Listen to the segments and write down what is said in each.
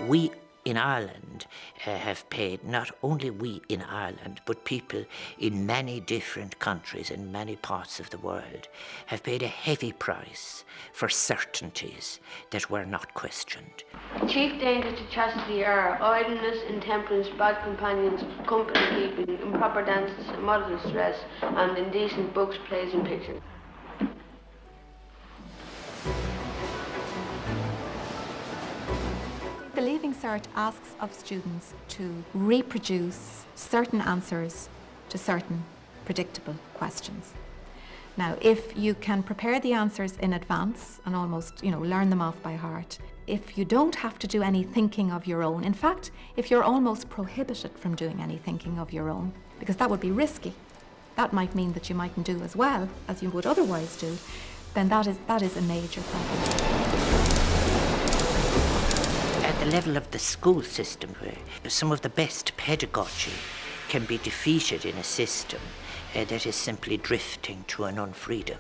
We in Ireland have paid, not only we in Ireland, but people in many different countries in many parts of the world have paid a heavy price for certainties that were not questioned. Chief dangers to chastity are idleness, intemperance, bad companions, company keeping, improper dances, immoderate dress, and indecent books, plays and pictures. The Leaving Cert asks of students to reproduce certain answers to certain predictable questions. Now, if you can prepare the answers in advance and almost, learn them off by heart, if you don't have to do any thinking of your own, in fact, if you're almost prohibited from doing any thinking of your own, because that would be risky, that might mean that you mightn't do as well as you would otherwise do, then that is a major problem. At the level of the school system, where some of the best pedagogy can be defeated in a system that is simply drifting to an unfreedom.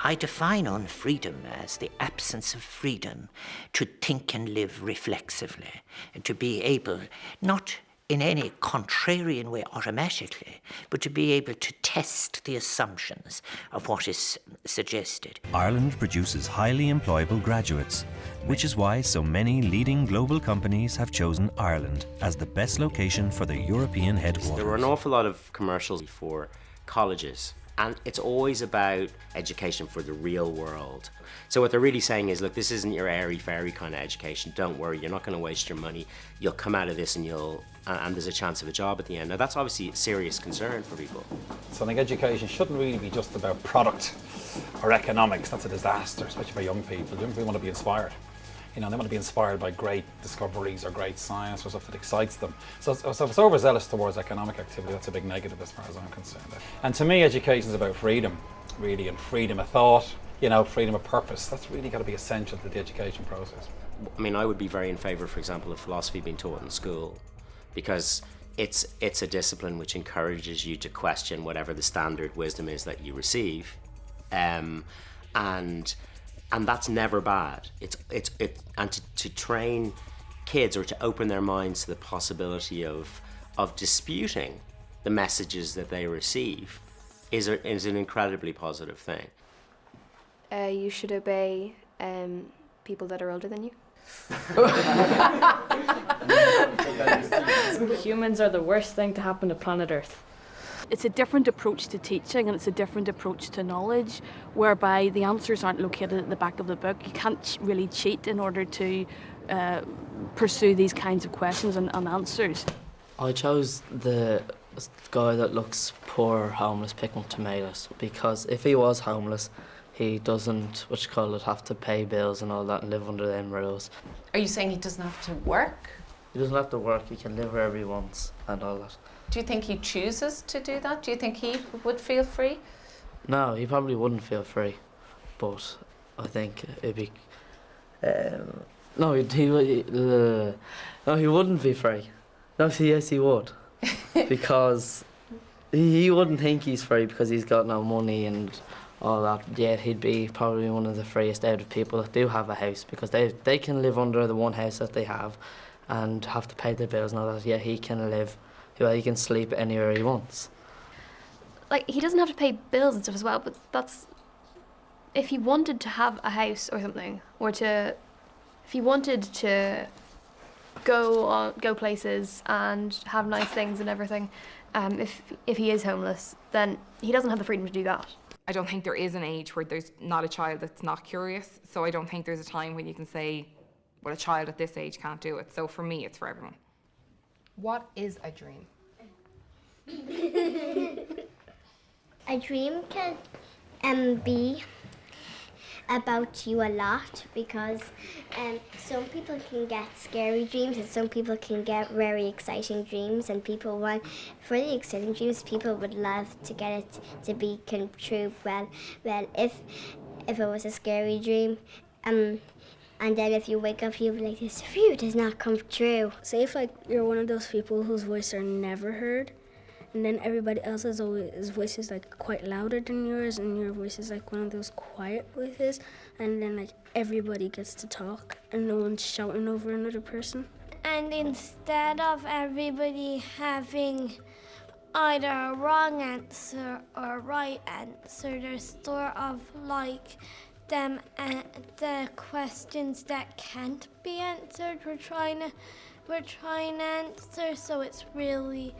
I define unfreedom as the absence of freedom to think and live reflexively, and to be able, not in any contrarian way automatically, but to be able to test the assumptions of what is suggested. Ireland produces highly employable graduates, which is why so many leading global companies have chosen Ireland as the best location for their European headquarters. There were an awful lot of commercials for colleges, and it's always about education for the real world. So what they're really saying is, look, this isn't your airy-fairy kind of education. Don't worry, you're not going to waste your money. You'll come out of this and there's a chance of a job at the end. Now that's obviously a serious concern for people. So I think education shouldn't really be just about product or economics. That's a disaster, especially for young people. Young people want to be inspired. They want to be inspired by great discoveries or great science or stuff that excites them. So if it's overzealous towards economic activity, that's a big negative as far as I'm concerned. And to me, education is about freedom, really, and freedom of thought, freedom of purpose. That's really got to be essential to the education process. I mean, I would be very in favour, for example, of philosophy being taught in school, because it's a discipline which encourages you to question whatever the standard wisdom is that you receive, and that's never bad. And to train kids, or to open their minds to the possibility of disputing the messages that they receive is an incredibly positive thing. You should obey people that are older than you. Humans are the worst thing to happen to planet Earth. It's a different approach to teaching, and it's a different approach to knowledge, whereby the answers aren't located at the back of the book. You can't really cheat in order to pursue these kinds of questions and answers. I chose the guy that looks poor, homeless, picking tomatoes, because if he was homeless, he doesn't, have to pay bills and all that and live under them rules. Are you saying he doesn't have to work? He doesn't have to work, he can live wherever he wants and all that. Do you think he chooses to do that? Do you think he would feel free? No, he probably wouldn't feel free, but I think it'd be... No, he wouldn't be free. No, yes, he would. Because he wouldn't think he's free because he's got no money and all that. Yet he'd be probably one of the freest out of people that do have a house, because they can live under the one house that they have and have to pay their bills and all that. Yeah, he can live, he can sleep anywhere he wants. Like, he doesn't have to pay bills and stuff as well, but that's... If he wanted to have a house or something, or if he wanted to go places and have nice things and everything, if he is homeless, then he doesn't have the freedom to do that. I don't think there is an age where there's not a child that's not curious, so I don't think there's a time when you can say, well, a child at this age can't do it. So for me, it's for everyone. What is a dream? A dream can be about you a lot, because some people can get scary dreams and some people can get very exciting dreams, and for the exciting dreams, people would love to get it to be come true. Well, if it was a scary dream, and then if you wake up, you'll be like, this phew, does not come true. Say if you're one of those people whose voice are never heard, and then everybody else's voice is quite louder than yours, and your voice is one of those quiet voices, and then everybody gets to talk and no one's shouting over another person. And instead of everybody having either a wrong answer or a right answer, there's sort of like the questions that can't be answered we're trying to answer, so it's really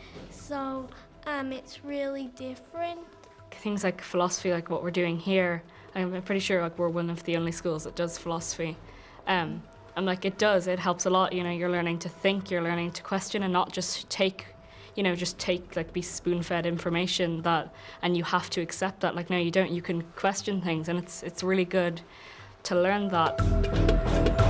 different. Things like philosophy, like what we're doing here, I'm pretty sure like we're one of the only schools that does philosophy. And like it helps a lot, you know, you're learning to think, you're learning to question and not just take like be spoon-fed information and you have to accept that. Like, no, you don't, you can question things, and it's really good to learn that.